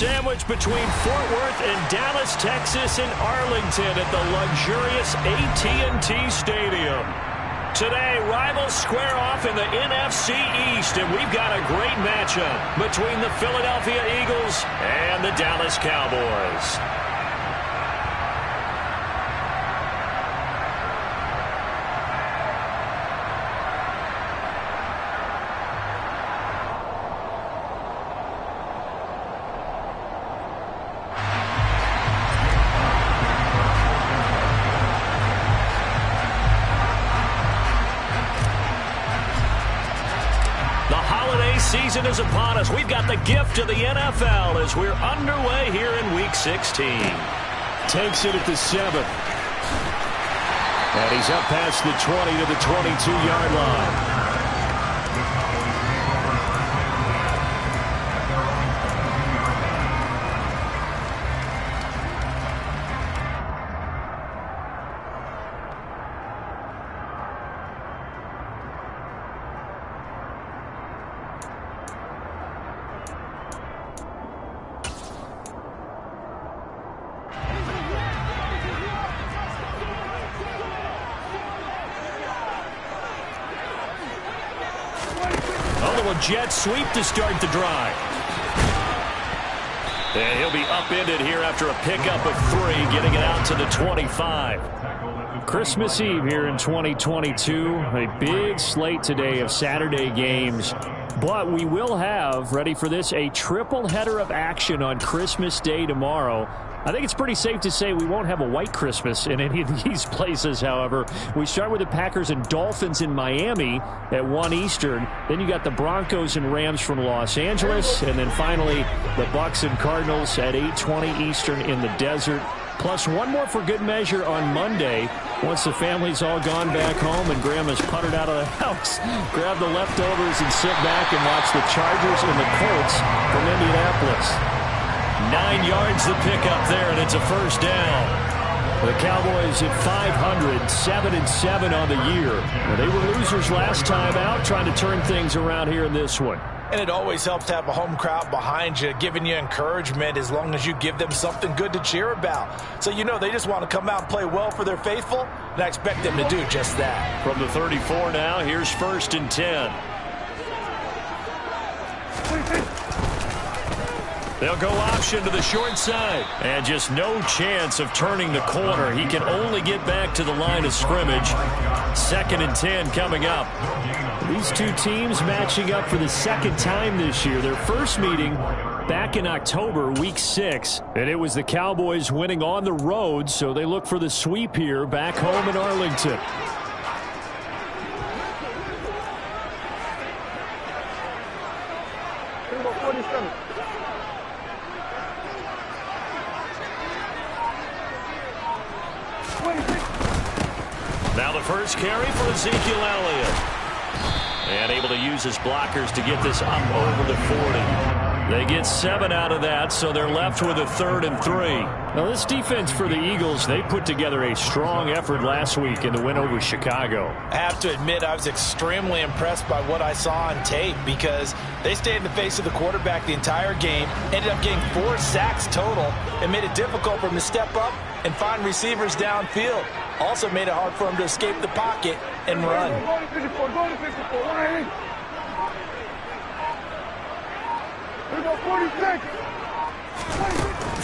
sandwiched between Fort Worth and Dallas, Texas, and Arlington at the luxurious AT&T Stadium. Today, rivals square off in the NFC East, and we've got a great matchup between the Philadelphia Eagles and the Dallas Cowboys. Season is upon us. We've got the gift of the NFL as we're underway here in Week 16. Takes it at the 7. And he's up past the 20 to the 22-yard line. Jet sweep to start the drive. And he'll be upended here after a pickup of 3, getting it out to the 25. Christmas Eve here in 2022. A big slate today of Saturday games. But we will have, ready for this, a triple header of action on Christmas Day tomorrow. I think it's pretty safe to say we won't have a white Christmas in any of these places, however. We start with the Packers and Dolphins in Miami at 1 Eastern. Then you got the Broncos and Rams from Los Angeles. And then finally, the Bucs and Cardinals at 8:20 Eastern in the desert. Plus one more for good measure on Monday. Once the family's all gone back home and Grandma's puttered out of the house, grab the leftovers and sit back and watch the Chargers and the Colts from Indianapolis. 9 yards the pickup there, and it's a first down. The Cowboys at 500, 7-7 on the year. Well, they were losers last time out, trying to turn things around here in this one. And it always helps to have a home crowd behind you, giving you encouragement as long as you give them something good to cheer about. So you know they just want to come out and play well for their faithful, and I expect them to do just that. From the 34 now, here's 1st and 10. They'll go option to the short side. And just no chance of turning the corner. He can only get back to the line of scrimmage. 2nd and 10 coming up. These two teams matching up for the second time this year. Their first meeting back in October, Week 6. And it was the Cowboys winning on the road, so they look for the sweep here back home in Arlington. Now the first carry for Ezekiel Elliott. And able to use his blockers to get this up over the 40. They get 7 out of that, so they're left with a 3rd and 3. Now this defense for the Eagles, they put together a strong effort last week in the win over Chicago. I have to admit I was extremely impressed by what I saw on tape because they stayed in the face of the quarterback the entire game, ended up getting 4 sacks total, and made it difficult for him to step up and find receivers downfield. Also made it hard for him to escape the pocket and run.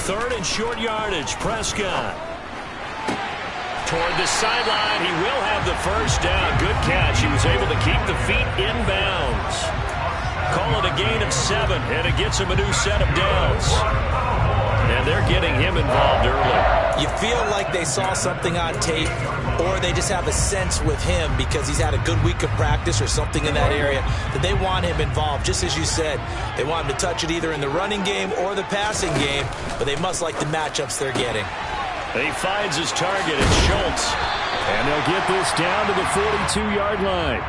Third and short yardage. Prescott. Toward the sideline. He will have the first down. Good catch. He was able to keep the feet inbounds. Call it a gain of 7, and it gets him a new set of downs. And they're getting him involved early. You feel like they saw something on tape, or they just have a sense with him because he's had a good week of practice or something in that area that they want him involved. Just as you said, they want him to touch it either in the running game or the passing game, but they must like the matchups they're getting. He finds his target, it's Schultz. And they'll get this down to the 42-yard line.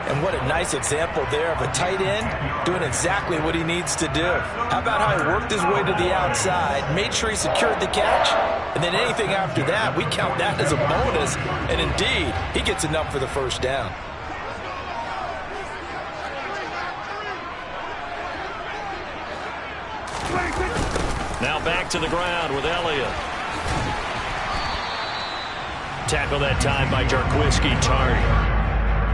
And what a nice example there of a tight end doing exactly what he needs to do. How about how he worked his way to the outside, made sure he secured the catch, and then anything after that, we count that as a bonus. And indeed, he gets enough for the first down. Now back to the ground with Elliott. Tackle that time by Jarquiski Tardy.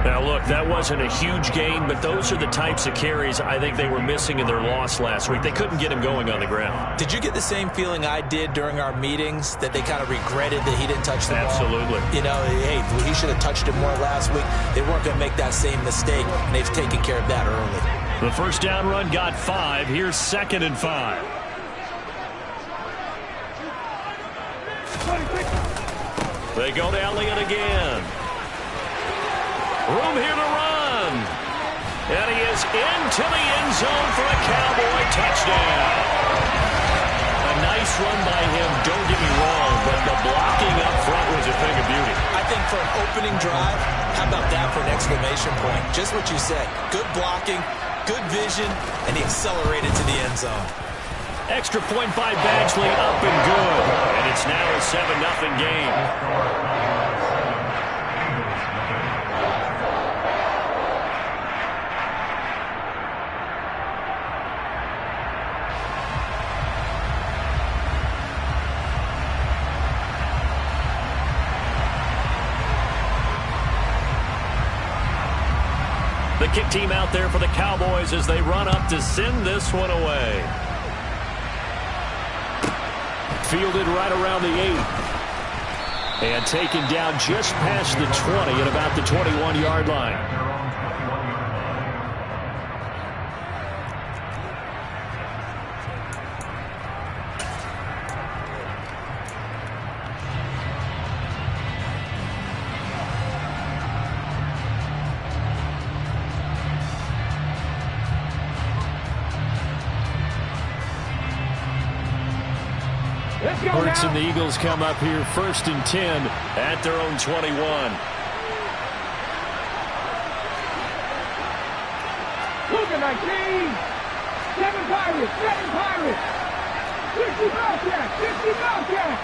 Now, look, that wasn't a huge gain, but those are the types of carries I think they were missing in their loss last week. They couldn't get him going on the ground. Did you get the same feeling I did during our meetings, that they kind of regretted that he didn't touch the ball? Absolutely. You know, hey, he should have touched it more last week. They weren't going to make that same mistake, and they've taken care of that early. The first down run got 5. Here's 2nd and 5. They go to Elliott again. Room here to run. And he is into the end zone for a Cowboy touchdown. A nice run by him, don't get me wrong, but the blocking up front was a thing of beauty. I think for an opening drive, how about that for an exclamation point? Just what you said. Good blocking, good vision, and he accelerated to the end zone. Extra point by Badgley, up and good. And it's now a 7-0 game. The kick team out there for the Cowboys as they run up to send this one away. Fielded right around the 8. And taken down just past the 20 at about the 21-yard line. Hurts and the Eagles come up here 1st and 10 at their own 21. Look at 19. 7 Pirates. 7 Pirates. 60 Bobcats. 60 Bobcats.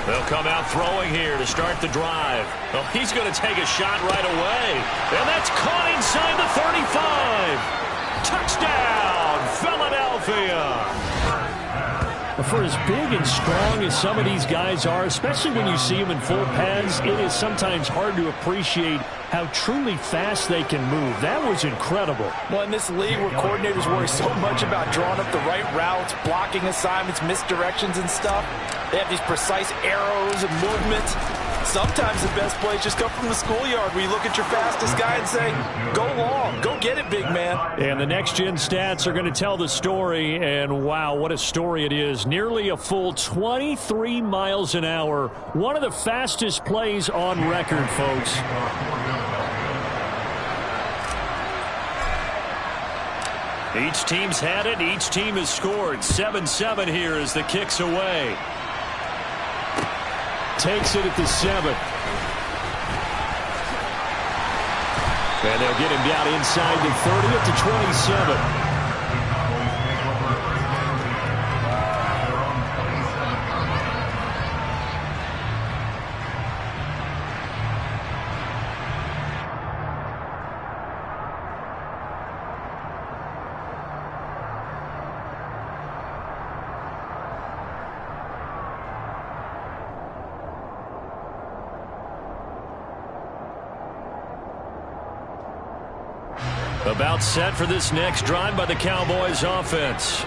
They'll come out throwing here to start the drive. Well, he's going to take a shot right away. And that's caught inside the 35. Touchdown, Philadelphia. For as big and strong as some of these guys are, especially when you see them in full pads, it is sometimes hard to appreciate how truly fast they can move. That was incredible. Well, in this league where coordinators worry so much about drawing up the right routes, blocking assignments, misdirections and stuff, they have these precise arrows and movements. Sometimes the best plays just come from the schoolyard where you look at your fastest guy and say, go long, go get it, big man. And the next-gen stats are going to tell the story, and wow, what a story it is. Nearly a full 23 miles an hour. One of the fastest plays on record, folks. Each team's had it. Each team has scored. 7-7 here as the kick's away. Takes it at the 7. And they'll get him down inside the 30 at the 27. About set for this next drive by the Cowboys offense.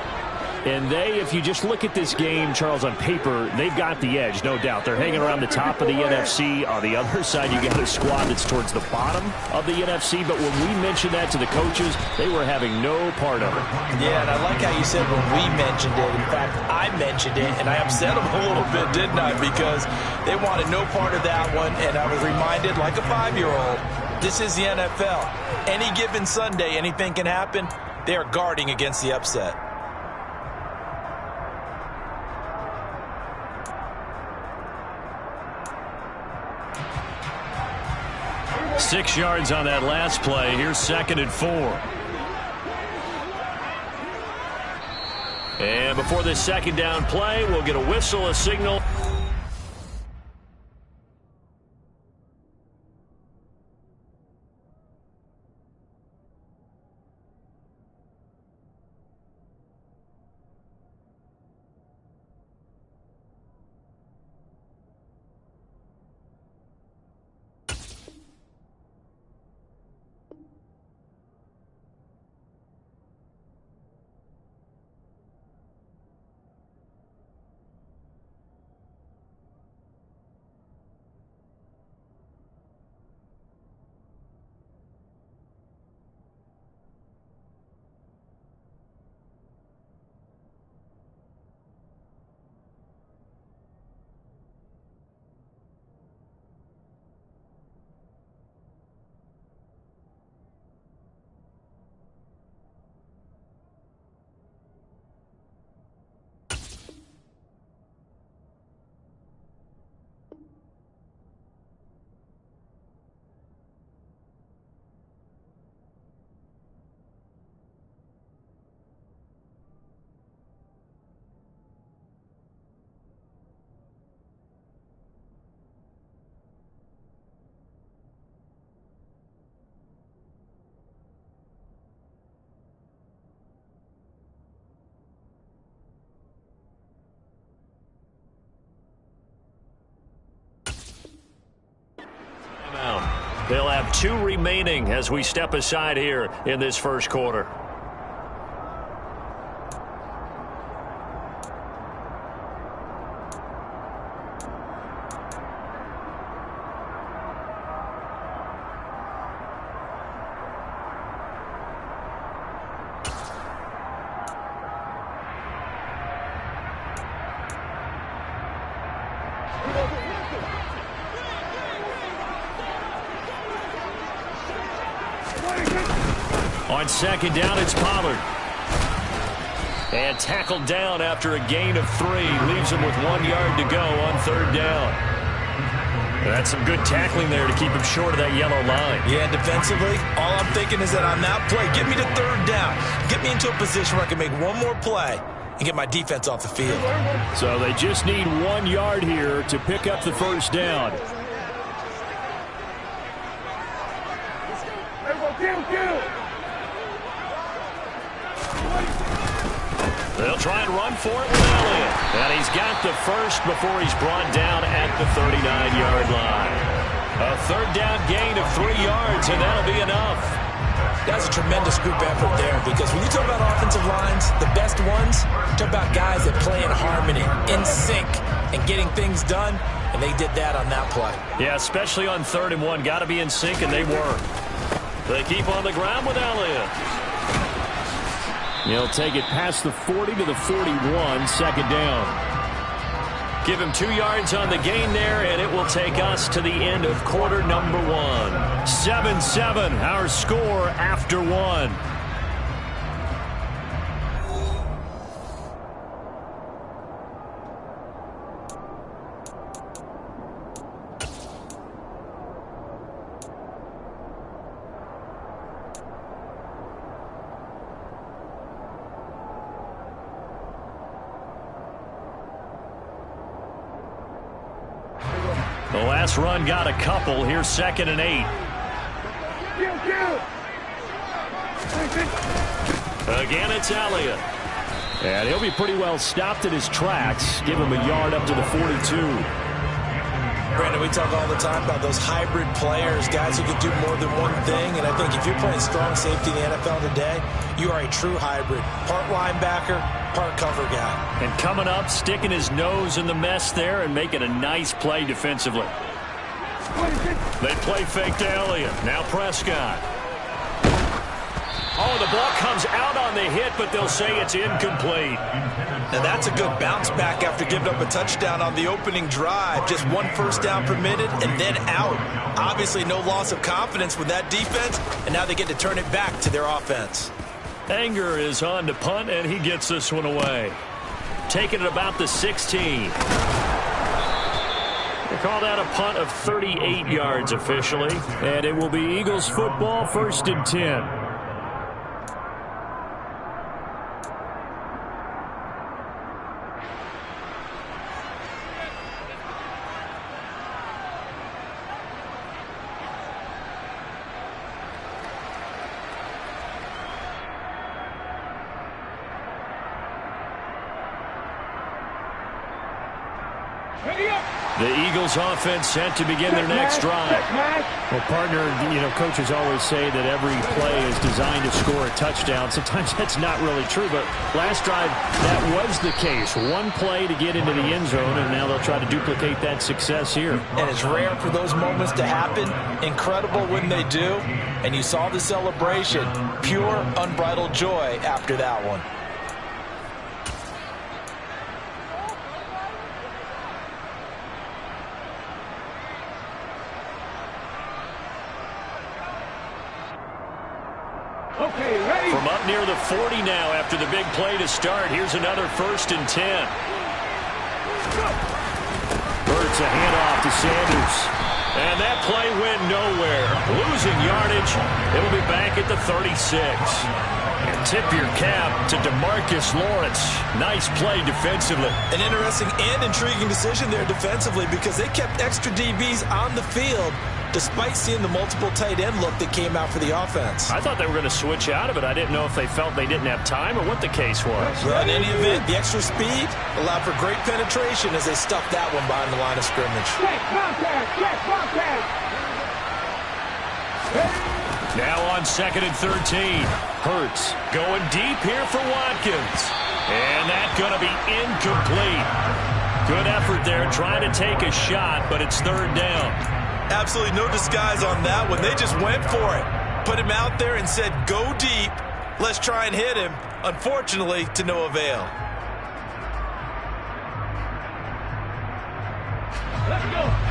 And they, if you just look at this game, Charles, on paper, they've got the edge, no doubt. They're hanging around the top of the NFC. On the other side, you got a squad that's towards the bottom of the NFC. But when we mentioned that to the coaches, they were having no part of it. Yeah, and I like how you said when we mentioned it. In fact, I mentioned it, and I upset them a little bit, didn't I? Because they wanted no part of that one, and I was reminded, like a 5-year-old, this is the NFL. Any given Sunday, anything can happen. They are guarding against the upset. Six yards on that last play. Here's 2nd and 4. And before this second down play, we'll get a whistle, a signal. 2 remaining as we step aside here in this first quarter. On second down, it's Pollard. And tackled down after a gain of 3. Leaves him with 1 yard to go on third down. That's some good tackling there to keep him short of that yellow line. Yeah, defensively, all I'm thinking is that on that play, get me to third down. Get me into a position where I can make one more play and get my defense off the field. So they just need 1 yard here to pick up the first down. They'll try and run for it with Elliott. And he's got the first before he's brought down at the 39-yard line. A third down gain of 3 yards, and that'll be enough. That's a tremendous group effort there, because when you talk about offensive lines, the best ones, talk about guys that play in harmony, in sync, and getting things done, and they did that on that play. Yeah, especially on 3rd and 1. Got to be in sync, and they were. They keep on the ground with Elliott. He'll take it past the 40 to the 41, second down. Give him 2 yards on the gain there, and it will take us to the end of quarter number 1. 7-7, our score after 1. The last run got a couple. Here's 2nd and 8. Again, it's Elliott. And he'll be pretty well stopped in his tracks. Give him a yard up to the 42. Brandon, we talk all the time about those hybrid players, guys who can do more than one thing. And I think if you're playing strong safety in the NFL today, you are a true hybrid. Part linebacker, part cover guy. And coming up, sticking his nose in the mess there and making a nice play defensively. They play fake to Elliott. Now Prescott. Oh, the ball comes out on the hit, but they'll say it's incomplete. Now that's a good bounce back after giving up a touchdown on the opening drive. Just 1 first down permitted and then out. Obviously no loss of confidence with that defense, and now they get to turn it back to their offense. Anger is on to punt, and he gets this one away. Taking it about the 16. They call that a punt of 38 yards officially, and it will be Eagles football, 1st and 10. The Eagles offense set to begin their next drive. Well, partner, coaches always say that every play is designed to score a touchdown. Sometimes that's not really true, but last drive, that was the case. 1 play to get into the end zone, and now they'll try to duplicate that success here. And it's rare for those moments to happen. Incredible when they do. And you saw the celebration. Pure, unbridled joy after that one. From up near the 40 now after the big play to start. Here's another 1st and 10. Burt's a handoff to Sanders. And that play went nowhere. Losing yardage. It'll be back at the 36. And tip your cap to DeMarcus Lawrence. Nice play defensively. An interesting and intriguing decision there defensively, because they kept extra DBs on the field despite seeing the multiple tight end look that came out for the offense. I thought they were going to switch out of it. I didn't know if they felt they didn't have time or what the case was. Well, in any event, the extra speed allowed for great penetration as they stuffed that one behind the line of scrimmage. Check contact! Check contact! Now on 2nd and 13. Hurts going deep here for Watkins. And that's going to be incomplete. Good effort there trying to take a shot, but it's 3rd down. Absolutely no disguise on that one. They just went for it. Put him out there and said, go deep. Let's try and hit him. Unfortunately, to no avail.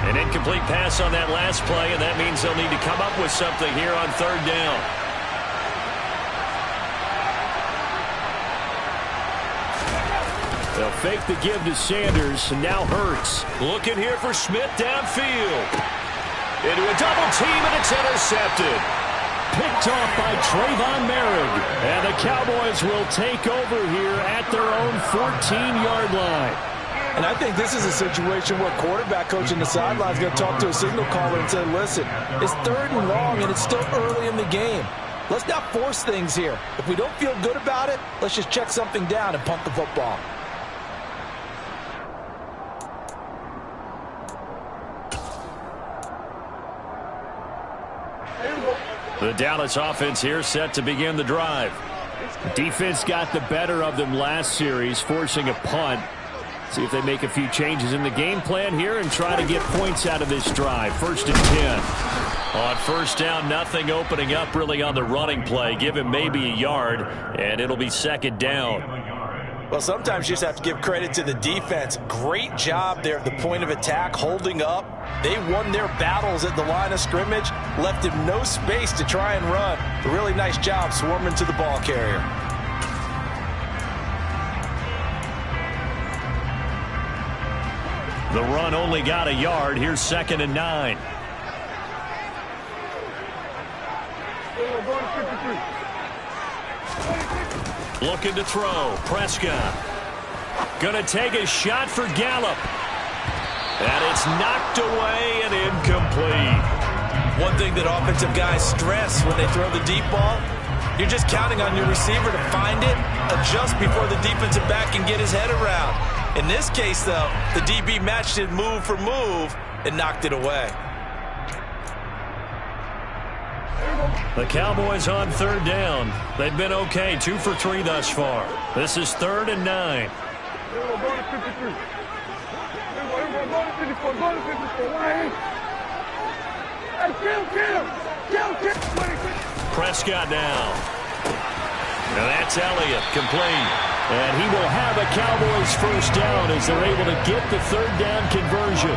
An incomplete pass on that last play, and that means they'll need to come up with something here on 3rd down. They'll fake the give to Sanders, and now Hurts. Looking here for Smith downfield. Into a double team, and it's intercepted. Picked off by Trayvon Merrick. And the Cowboys will take over here at their own 14-yard line. And I think this is a situation where quarterback coach in the sideline is going to talk to a signal caller and say, listen, it's 3rd and long, and it's still early in the game. Let's not force things here. If we don't feel good about it, let's just check something down and punt the football. The Dallas offense here set to begin the drive. Defense got the better of them last series, forcing a punt. See if they make a few changes in the game plan here and try to get points out of this drive. 1st and 10. On 1st down, nothing opening up really on the running play. Give him maybe a yard, and it'll be 2nd down. Well, sometimes you just have to give credit to the defense. Great job there at the point of attack, holding up. They won their battles at the line of scrimmage, left him no space to try and run. A really nice job swarming to the ball carrier. The run only got a yard. Here's 2nd and 9. Looking to throw. Prescott. Gonna take a shot for Gallup. And it's knocked away and incomplete. One thing that offensive guys stress when they throw the deep ball, you're just counting on your receiver to find it, adjust before the defensive back can get his head around. In this case, though, the DB matched it move for move and knocked it away. The Cowboys on 3rd down. They've been okay, 2 for 3 thus far. This is 3rd and 9. Prescott now. Now that's Elliott, complete. And he will have a Cowboys 1st down as they're able to get the 3rd down conversion.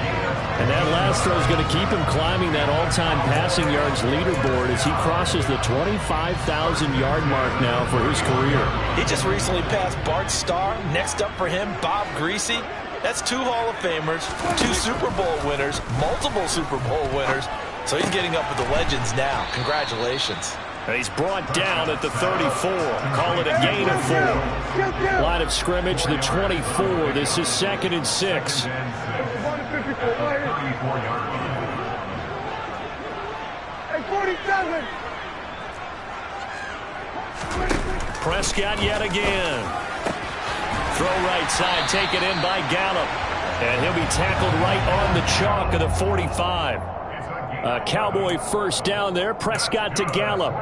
And that last throw is going to keep him climbing that all-time passing yards leaderboard as he crosses the 25,000-yard mark now for his career. He just recently passed Bart Starr. Next up for him, Bob Greasy. That's 2 Hall of Famers, 2 Super Bowl winners, multiple Super Bowl winners. So he's getting up with the legends now. Congratulations. And he's brought down at the 34. Call it a gain of 4. Line of scrimmage, the 24. This is 2nd and 6. Prescott yet again. Throw right side, taken in by Gallup. And he'll be tackled right on the chalk of the 45. A Cowboy 1st down there. Prescott to Gallup.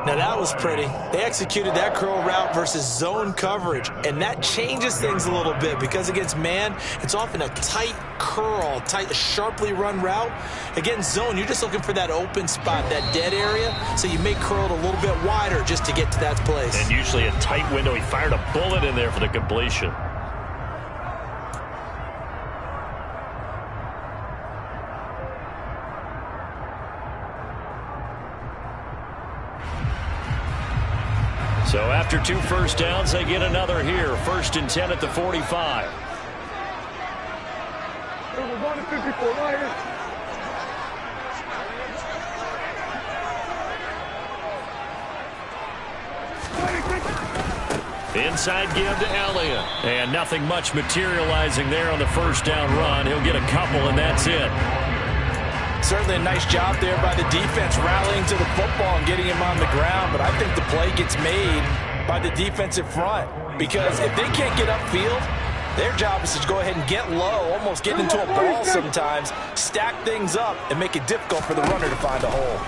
Now that was pretty. They executed that curl route versus zone coverage, and that changes things a little bit because against man, it's often a tight curl, tight, sharply run route. Against zone, you're just looking for that open spot, that dead area, so you may curl it a little bit wider just to get to that place. And usually a tight window. He fired a bullet in there for the completion. So after 2 1st downs, they get another here. 1st and 10 at the 45. Inside give to Elliott. And nothing much materializing there on the 1st down run. He'll get a couple, and that's it. Certainly a nice job there by the defense rallying to the football and getting him on the ground, but I think the play gets made by the defensive front because if they can't get upfield, their job is to go ahead and get low, almost get into a ball sometimes, stack things up, and make it difficult for the runner to find a hole.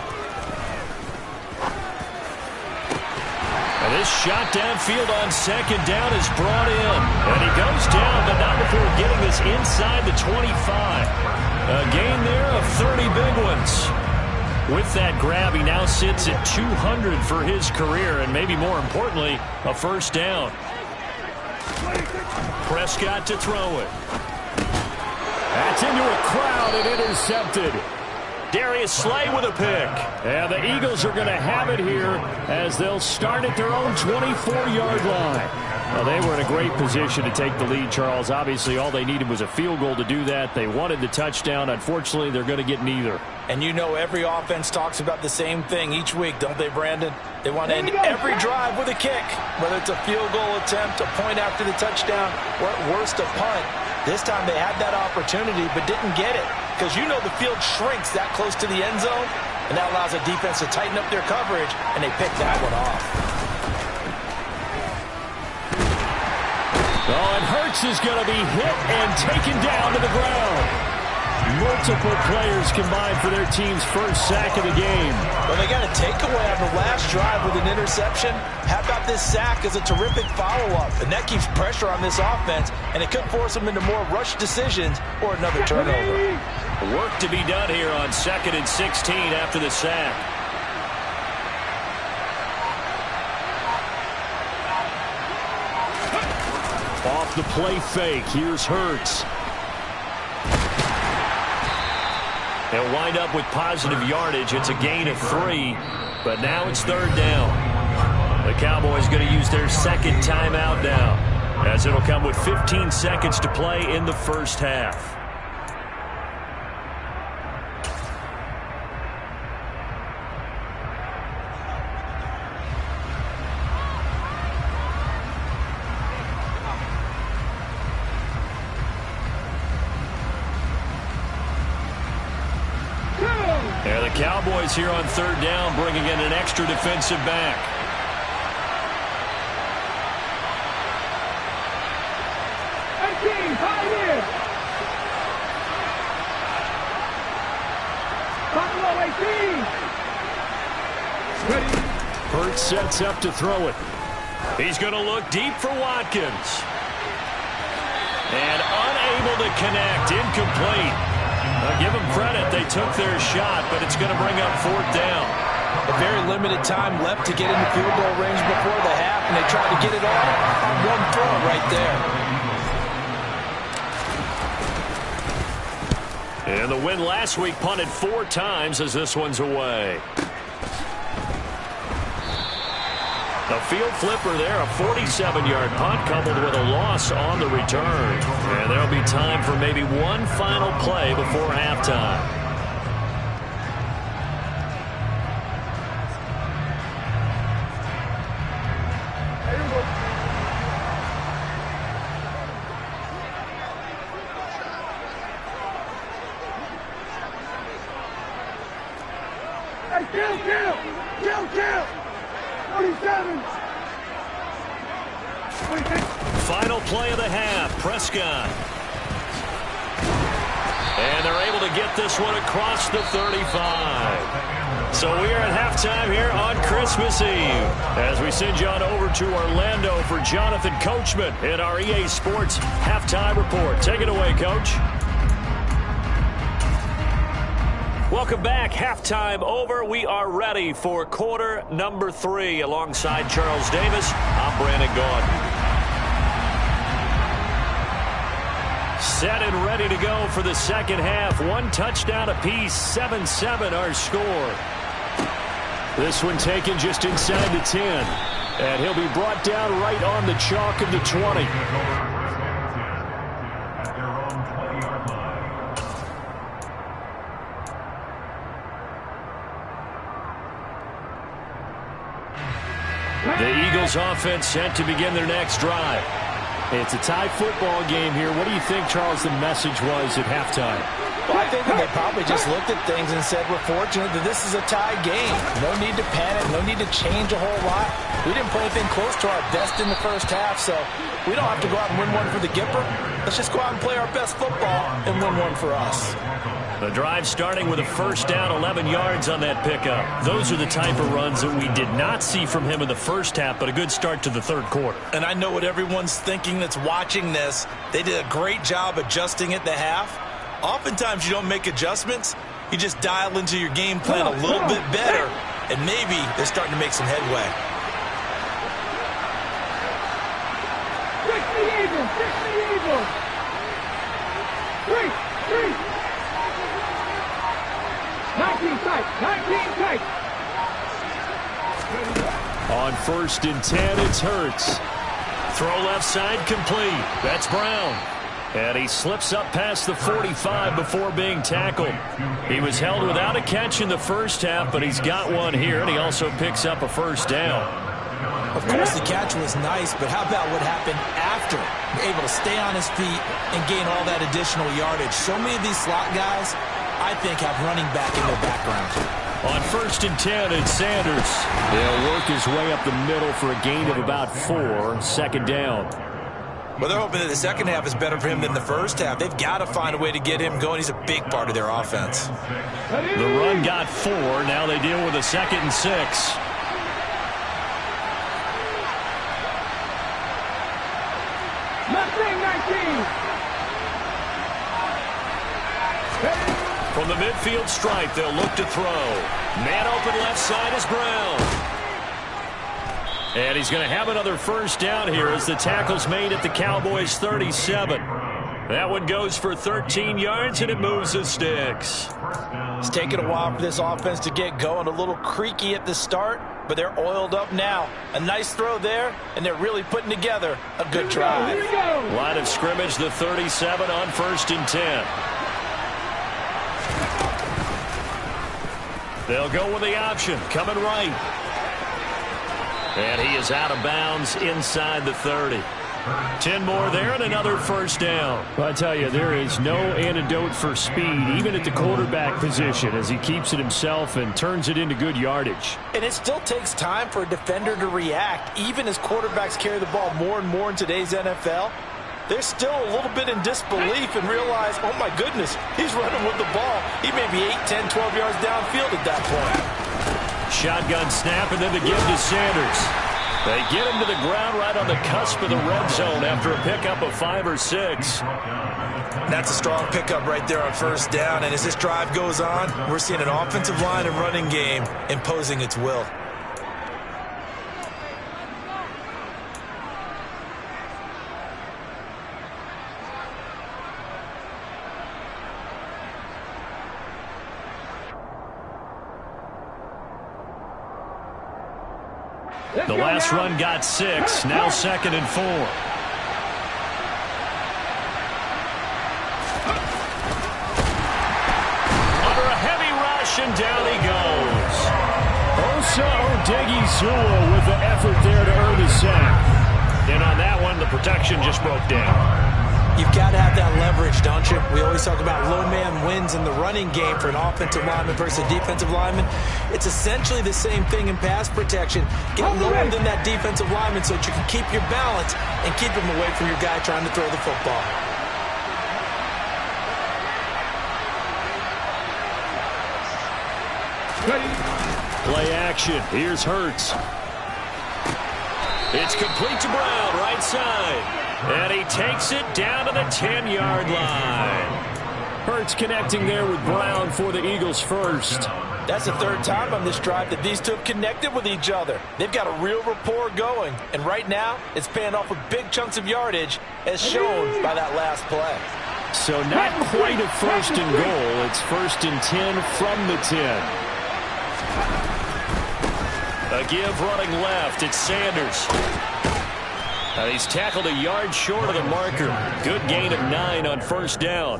This shot downfield on second down is brought in. And he goes down, but not before getting this inside the 25. A gain there of 30 big ones. With that grab, he now sits at 200 for his career, and maybe more importantly, a first down. Prescott to throw it. That's into a crowd and intercepted. Darius Slay with a pick. And the Eagles are going to have it here as they'll start at their own 24-yard line. Well, they were in a great position to take the lead, Charles. Obviously, all they needed was a field goal to do that. They wanted the touchdown. Unfortunately, they're going to get neither. And you know every offense talks about the same thing each week, don't they, Brandon? They want to end every drive with a kick, whether it's a field goal attempt, a point after the touchdown, or at worst a punt. This time they had that opportunity but didn't get it because you know the field shrinks that close to the end zone, and that allows a defense to tighten up their coverage, and they pick that one off. Oh, and Hurts is going to be hit and taken down to the ground. Multiple players combined for their team's first sack of the game. Well, they got a takeaway on the last drive with an interception. How about this sack as a terrific follow-up? And that keeps pressure on this offense, and it could force them into more rushed decisions or another turnover. Work to be done here on 2nd and 16 after the sack. Off the play fake, here's Hurts. They'll wind up with positive yardage. It's a gain of 3, but now it's 3rd down. The Cowboys going to use their second timeout now, as it'll come with 15 seconds to play in the first half. And the Cowboys here on 3rd down, bringing in an extra defensive back. Hurts sets up to throw it. He's going to look deep for Watkins. And unable to connect, incomplete. Give them credit, they took their shot, but it's going to bring up 4th down. A very limited time left to get into field goal range before the half, and they tried to get it all on one throw right there. And the win last week punted 4 times as this one's away. A field flipper there, a 47-yard punt coupled with a loss on the return. And there'll be time for maybe one final play before halftime. Kill! 47! Final play of the half, Prescott. And they're able to get this one across the 35. So we are at halftime here on Christmas Eve as we send you on over to Orlando for Jonathan Coachman in our EA Sports Halftime Report. Take it away, Coach. Welcome back. Halftime over. We are ready for quarter number 3. Alongside Charles Davis, I'm Brandon Gaudin. Set and ready to go for the second half. 1 touchdown apiece, 7-7 our score. This one taken just inside the 10. And he'll be brought down right on the chalk of the 20. The Eagles offense set to begin their next drive. It's a tie football game here. What do you think, Charles, the message was at halftime? Well, I think that they probably just looked at things and said, we're fortunate that this is a tie game. No need to panic, no need to change a whole lot. We didn't play anything close to our best in the first half, so we don't have to go out and win one for the Gipper. Let's just go out and play our best football and win one for us. The drive starting with a first down, 11 yards on that pickup. Those are the type of runs that we did not see from him in the first half, but a good start to the third quarter. And I know what everyone's thinking that's watching this. They did a great job adjusting at the half. Oftentimes you don't make adjustments. You just dial into your game plan a little bit better, and maybe they're starting to make some headway. Fix the Eagles! Fix the Eagles! Three! 19 tight! 19 tight! On 1st and 10, it's Hurts. Throw left side complete. That's Brown. And he slips up past the 45 before being tackled. He was held without a catch in the first half, but he's got one here, and he also picks up a first down. Of course, the catch was nice, but how about what happened after? Able to stay on his feet and gain all that additional yardage. So many of these slot guys, I think, have running back in their background. On 1st and 10, it's Sanders. He'll work his way up the middle for a gain of about 4, second down. Well, they're hoping that the second half is better for him than the first half. They've got to find a way to get him going. He's a big part of their offense. The run got 4. Now they deal with a 2nd and 6. From the midfield stripe, they'll look to throw. Man open left side is Brown. And he's going to have another first down here as the tackle's made at the Cowboys' 37. That one goes for 13 yards, and it moves the sticks. It's taken a while for this offense to get going. A little creaky at the start, but they're oiled up now. A nice throw there, and they're really putting together a good drive. Line of scrimmage, the 37 on 1st and 10. They'll go with the option, coming right. And he is out of bounds inside the 30. 10 more there and another first down. Well, I tell you, there is no antidote for speed, even at the quarterback position, as he keeps it himself and turns it into good yardage. And it still takes time for a defender to react, even as quarterbacks carry the ball more and more in today's NFL. They're still a little bit in disbelief and realize, oh my goodness, he's running with the ball. He may be 8, 10, 12 yards downfield at that point. Shotgun snap and then the give to Sanders. They get him to the ground right on the cusp of the red zone after a pickup of 5 or 6. That's a strong pickup right there on first down. And as this drive goes on, we're seeing an offensive line and running game imposing its will. The last run got 6, now 2nd and 4. Under a heavy rush, and down he goes. Osa Odighizuwa with the effort there to earn the sack. And on that one, the protection just broke down. You've got to have that leverage, don't you? We always talk about low man wins in the running game for an offensive lineman versus a defensive lineman. It's essentially the same thing in pass protection. Get lower than that defensive lineman so that you can keep your balance and keep him away from your guy trying to throw the football. Play action. Here's Hurts. It's complete to Brown, right side. And he takes it down to the 10-yard line. Hurts connecting there with Brown for the Eagles first. That's the third time on this drive that these two have connected with each other. They've got a real rapport going. And right now, it's paying off with big chunks of yardage, as shown by that last play. So not quite a 1st and goal. It's 1st and 10 from the 10. A give running left. It's Sanders. He's tackled a yard short of the marker. Good gain of 9 on first down.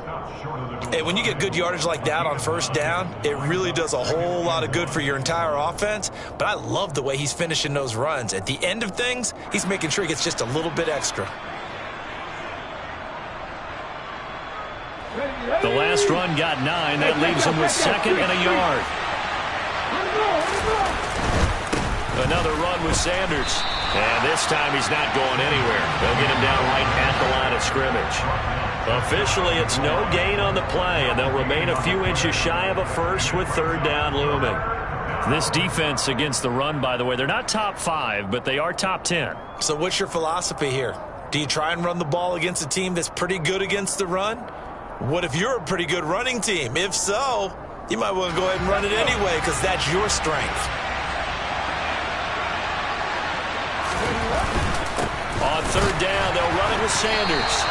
Hey, when you get good yardage like that on first down, it really does a whole lot of good for your entire offense. But I love the way he's finishing those runs. At the end of things, he's making sure he gets just a little bit extra. The last run got 9. That leaves him with 2nd and a yard. Another run with Sanders. And this time he's not going anywhere. They'll get him down right at the line of scrimmage. Officially, it's no gain on the play, and they'll remain a few inches shy of a first with third down looming. This defense against the run, by the way, they're not top 5, but they are top 10. So what's your philosophy here? Do you try and run the ball against a team that's pretty good against the run? What if you're a pretty good running team? If so, you might want to go ahead and run it anyway because that's your strength. On third down, they'll run it with Sanders.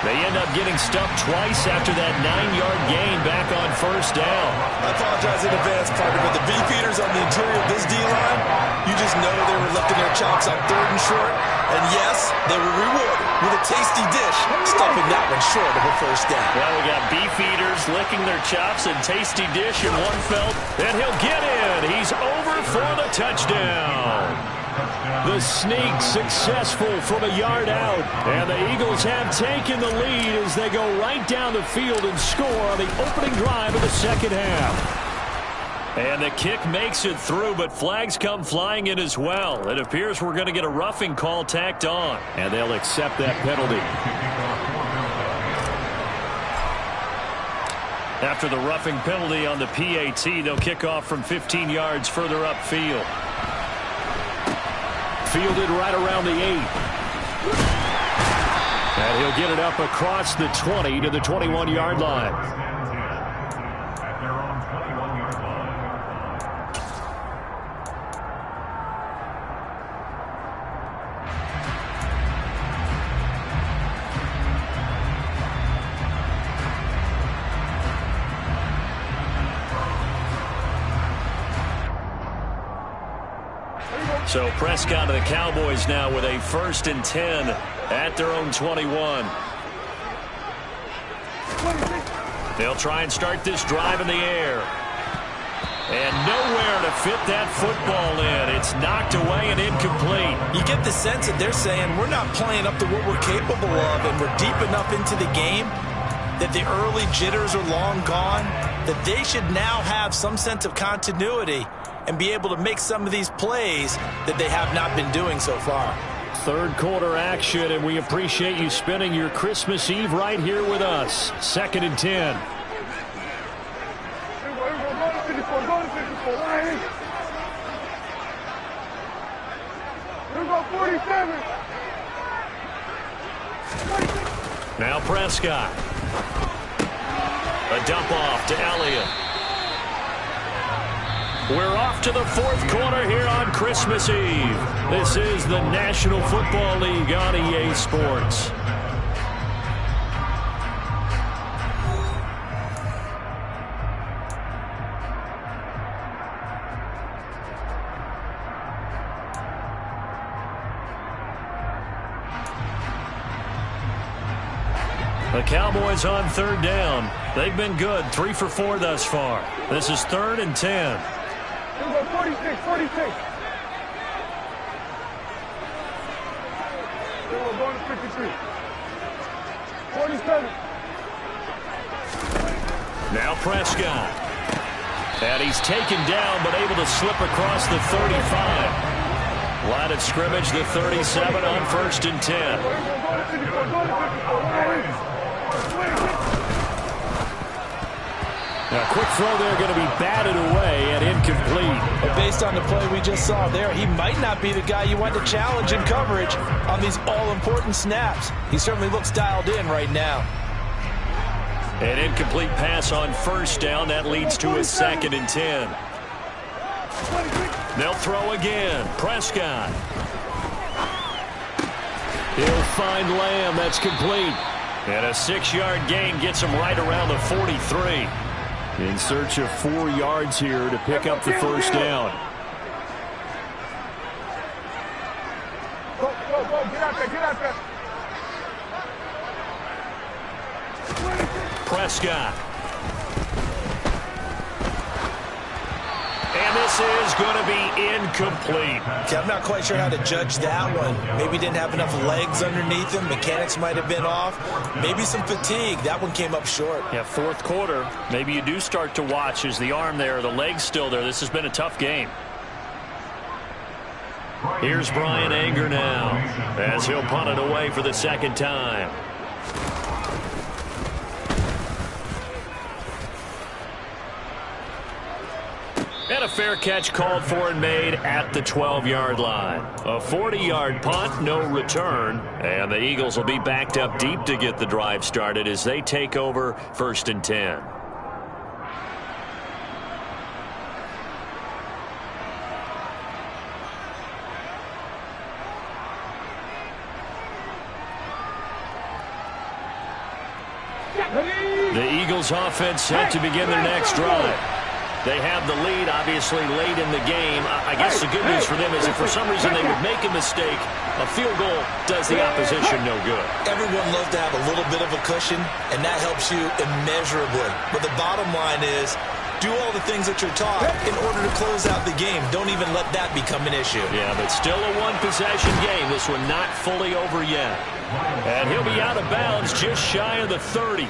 They end up getting stuffed twice after that 9-yard gain back on first down. I apologize in advance, partner, but the beefeaters on the interior of this D-line, you just know they were lifting their chops on third and short. And yes, they were rewarded with a tasty dish, stuffing that one short of a first down. Well, we got beefeaters licking their chops and tasty dish in one felt, and he'll get in. He's over for the touchdown. The sneak successful from a yard out. And the Eagles have taken the lead as they go right down the field and score on the opening drive of the second half. And the kick makes it through, but flags come flying in as well. It appears we're going to get a roughing call tacked on. And they'll accept that penalty. After the roughing penalty on the PAT, they'll kick off from 15 yards further upfield. Fielded right around the 8. And he'll get it up across the 20 to the 21-yard line. So Prescott and the Cowboys now with a 1st and 10 at their own 21. They'll try and start this drive in the air. And nowhere to fit that football in. It's knocked away and incomplete. You get the sense that they're saying we're not playing up to what we're capable of, and we're deep enough into the game that the early jitters are long gone, that they should now have some sense of continuity and be able to make some of these plays that they have not been doing so far. Third quarter action, and we appreciate you spending your Christmas Eve right here with us. 2nd and 10. Now Prescott. A dump off to Elliott. We're off to the 4th quarter here on Christmas Eve. This is the National Football League on EA Sports. The Cowboys on third down. They've been good, 3 for 4 thus far. This is 3rd and 10. 46. We're going to 53. 47. Now Prescott. And he's taken down, but able to slip across the 35. Line of scrimmage, the 37 on 1st and 10. Now, a quick throw there going to be batted away and incomplete. But based on the play we just saw there, he might not be the guy you want to challenge in coverage on these all-important snaps. He certainly looks dialed in right now. An incomplete pass on 1st down. That leads to a 2nd and 10. They'll throw again. Prescott. He'll find Lamb. That's complete. And a 6-yard gain gets him right around the 43. In search of 4 yards here to pick up the 1st down. Go, get out there. Prescott. And this is going to be incomplete. Okay, I'm not quite sure how to judge that one. Maybe didn't have enough legs underneath him. Mechanics might have been off. Maybe some fatigue. That one came up short. Yeah, 4th quarter. Maybe you do start to watch. Is the arm there, the leg's still there? This has been a tough game. Here's Brian Anger now as he'll punt it away for the 2nd time. And a fair catch called for and made at the 12-yard line. A 40-yard punt, no return. And the Eagles will be backed up deep to get the drive started as they take over 1st and 10. The Eagles offense set to begin their next drive. They have the lead, obviously, late in the game. I guess the good news for them is if for some reason they would make a mistake, a field goal does the opposition no good. Everyone loves to have a little bit of a cushion, and that helps you immeasurably. But the bottom line is, do all the things that you're taught in order to close out the game. Don't even let that become an issue. Yeah, but still a one-possession game. This one not fully over yet. And he'll be out of bounds just shy of the 30.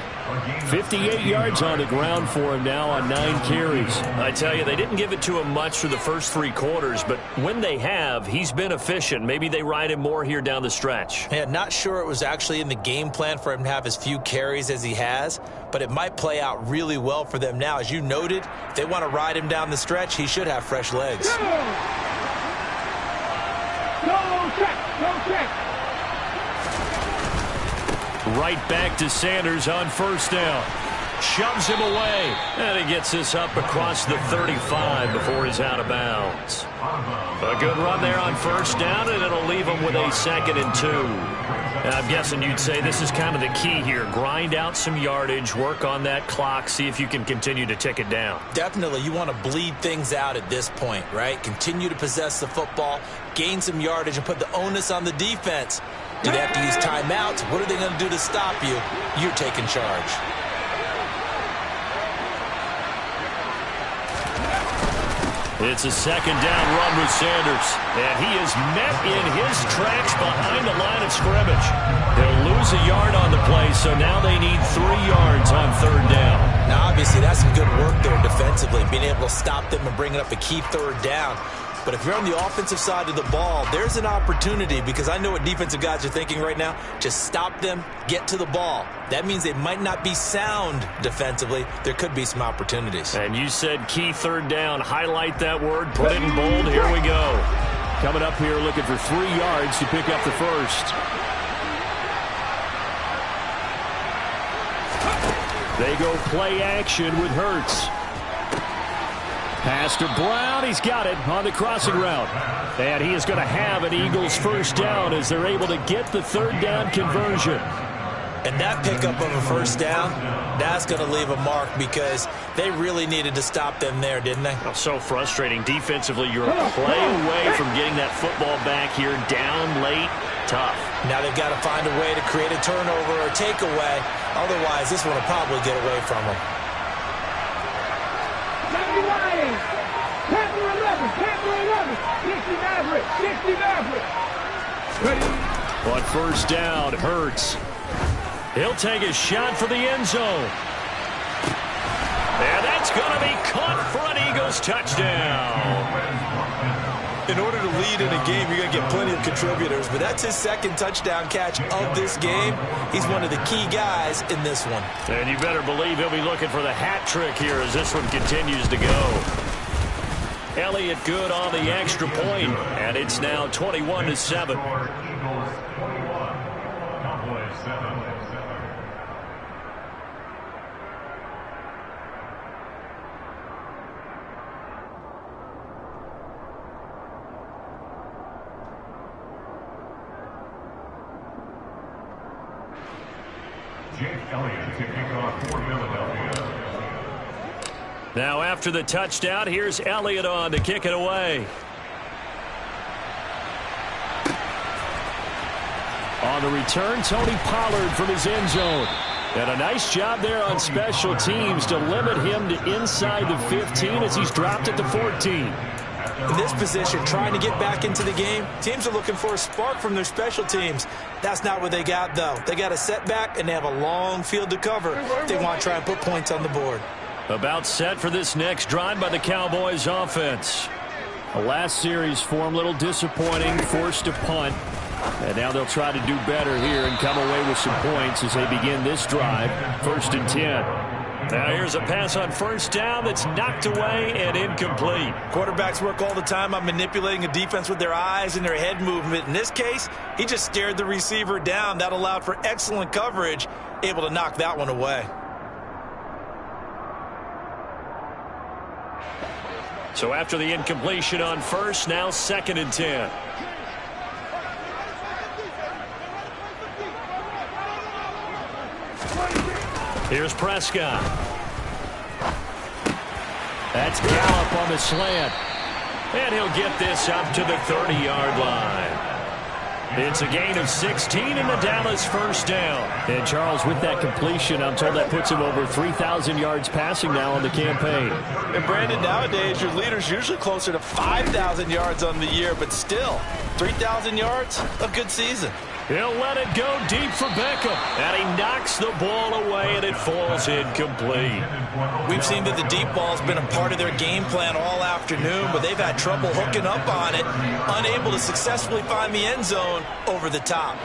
58 yards on the ground for him now on 9 carries. I tell you, they didn't give it to him much for the first 3 quarters, but when they have, he's been efficient. Maybe they ride him more here down the stretch. Yeah, not sure it was actually in the game plan for him to have as few carries as he has, but it might play out really well for them now. As you noted, if they want to ride him down the stretch, he should have fresh legs. No check. Right back to Sanders on 1st down. Shoves him away. And he gets this up across the 35 before he's out of bounds. A good run there on 1st down, and it'll leave him with a 2nd and 2. And I'm guessing you'd say this is kind of the key here. Grind out some yardage, work on that clock, see if you can continue to tick it down. Definitely, you want to bleed things out at this point, right? Continue to possess the football, gain some yardage, and put the onus on the defense. Do they have to use timeouts? What are they going to do to stop you? You're taking charge. It's a 2nd down run with Sanders. And he is met in his tracks behind the line of scrimmage. They'll lose a yard on the play, so now they need 3 yards on 3rd down. Now, obviously, that's some good work there defensively, being able to stop them and bring up a key 3rd down. But if you're on the offensive side of the ball, there's an opportunity, because I know what defensive guys are thinking right now. Just stop them, get to the ball. That means they might not be sound defensively. There could be some opportunities. And you said key 3rd down. Highlight that word, put it in bold. Here we go. Coming up here looking for 3 yards to pick up the 1st. They go play action with Hurts. Pass to Brown. He's got it on the crossing route. And he is going to have an Eagles 1st down as they're able to get the 3rd down conversion. And that pickup of a 1st down, that's going to leave a mark, because they really needed to stop them there, didn't they? Oh, so frustrating. Defensively, you're a play away from getting that football back here. Down late, tough. Now they've got to find a way to create a turnover or takeaway. Otherwise, this one will probably get away from them. On 1st down, Hurts. He'll take a shot for the end zone. And that's going to be caught for an Eagles touchdown. In order to lead in a game, you're going to get plenty of contributors, but that's his 2nd touchdown catch of this game. He's one of the key guys in this one. And you better believe he'll be looking for the hat trick here as this one continues to go. Elliott good on the extra point, and it's now 21-7. Jake Elliott to kick off for Philadelphia. Now after the touchdown, here's Elliott on to kick it away. On the return, Tony Pollard from his end zone. And a nice job there on special teams to limit him to inside the 15 as he's dropped at the 14. In this position, trying to get back into the game, teams are looking for a spark from their special teams. That's not what they got, though. They got a setback, and they have a long field to cover. They want to try and put points on the board. About set for this next drive by the Cowboys offense. The last series for them, a little disappointing, forced to punt. And now they'll try to do better here and come away with some points as they begin this drive, 1st and 10. Now here's a pass on first down that's knocked away and incomplete. Quarterbacks work all the time on manipulating a defense with their eyes and their head movement. In this case, he just stared the receiver down. That allowed for excellent coverage, able to knock that one away. So after the incompletion on first, now 2nd and 10. Here's Prescott. That's Gallup on the slant. And he'll get this up to the 30-yard line. It's a gain of 16 and a Dallas first down. And Charles, with that completion, I'm told that puts him over 3,000 yards passing now on the campaign. And Brandon, nowadays your leader's usually closer to 5,000 yards on the year, but still, 3,000 yards, a good season. He'll let it go deep for Beckham. And he knocks the ball away, and it falls incomplete. We've seen that the deep ball's been a part of their game plan all afternoon, but they've had trouble hooking up on it, unable to successfully find the end zone over the top.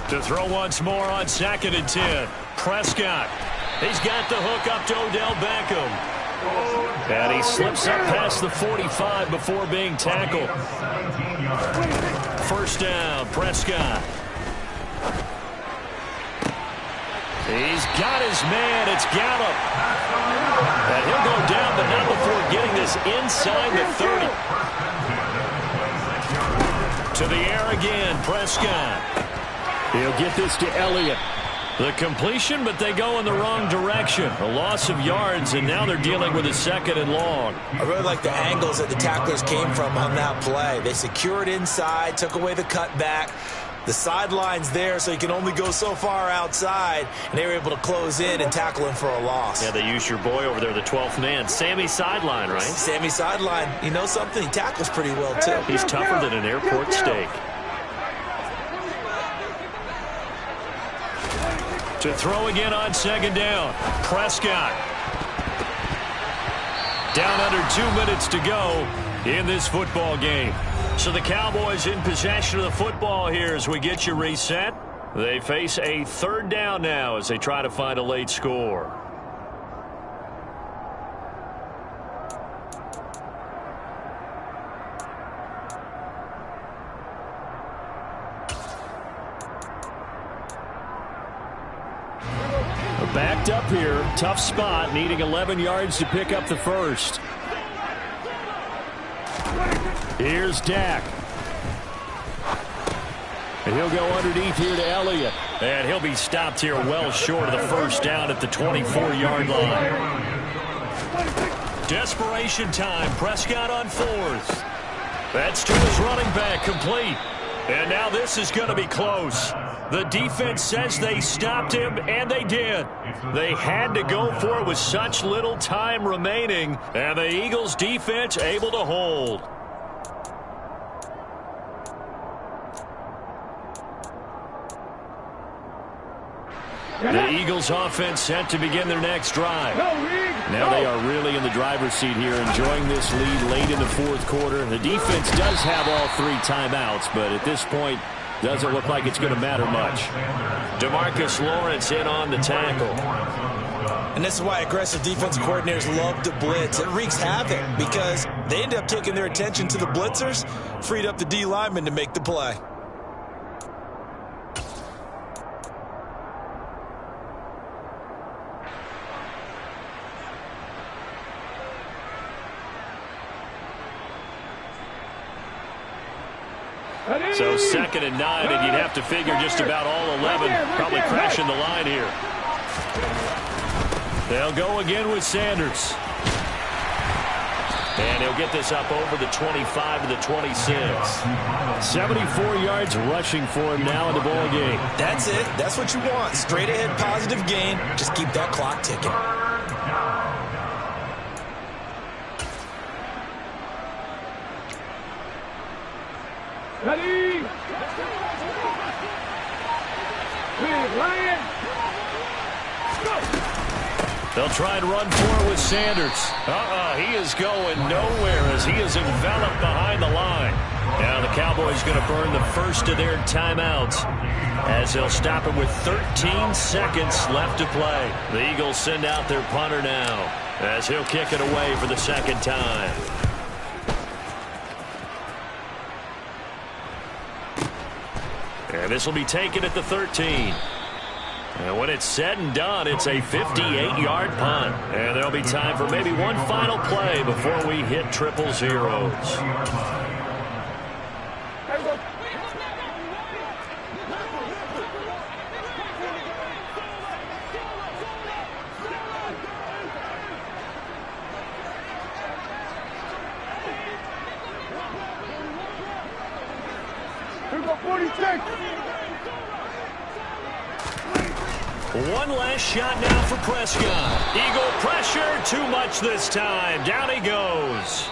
To throw once more on 2nd and 10. Prescott. He's got the hook up to Odell Beckham. And he slips up past the 45 before being tackled. First down, Prescott. He's got his man. It's Gallup. And he'll go down, but not before getting this inside the 30. To the air again, Prescott. He'll get this to Elliott. The completion, but they go in the wrong direction. A loss of yards, and now they're dealing with a 2nd and long. I really like the angles that the tacklers came from on that play. They secured inside, took away the cutback. The sideline's there, so you can only go so far outside, and they were able to close in and tackle him for a loss. Yeah, they used your boy over there, the 12th man. Sammy Sideline, right? Sammy Sideline. You know something? He tackles pretty well, too. He's tougher than an airport steak. To throw again on 2nd down. Prescott. Down under 2 minutes to go in this football game. So the Cowboys in possession of the football here as we get you reset. They face a 3rd down now as they try to find a late score. Backed up here, tough spot, needing 11 yards to pick up the first. Here's Dak. And he'll go underneath here to Elliott. And he'll be stopped here well short of the first down at the 24-yard line. Desperation time. Prescott on 4th. That's to his running back, complete. And now this is going to be close. The defense says they stopped him, and they did. They had to go for it with such little time remaining, and the Eagles' defense able to hold. The Eagles' offense set to begin their next drive. Now they are really in the driver's seat here, enjoying this lead late in the 4th quarter. The defense does have all 3 timeouts, but at this point, doesn't look like it's going to matter much. DeMarcus Lawrence in on the tackle. And this is why aggressive defense coordinators love to blitz. It wreaks havoc because they end up taking their attention to the blitzers, freed up the D lineman to make the play. So 2nd and 9, and you'd have to figure just about all 11 probably crashing the line here. They'll go again with Sanders. And he'll get this up over the 25 to the 26. 74 yards rushing for him now in the ball game. That's it. That's what you want. Straight ahead positive gain. Just keep that clock ticking. Ready? Big Lion. Go. They'll try and run for it with Sanders. He is going nowhere as he is enveloped behind the line. Now the Cowboys going to burn the first of their timeouts as they'll stop it with 13 seconds left to play. The Eagles send out their punter now as he'll kick it away for the second time. And this will be taken at the 13. And when it's said and done, it's a 58-yard punt. And there'll be time for maybe one final play before we hit triple zeros. Here go 46. One last shot now for Prescott. Eagle pressure, too much this time. Down he goes.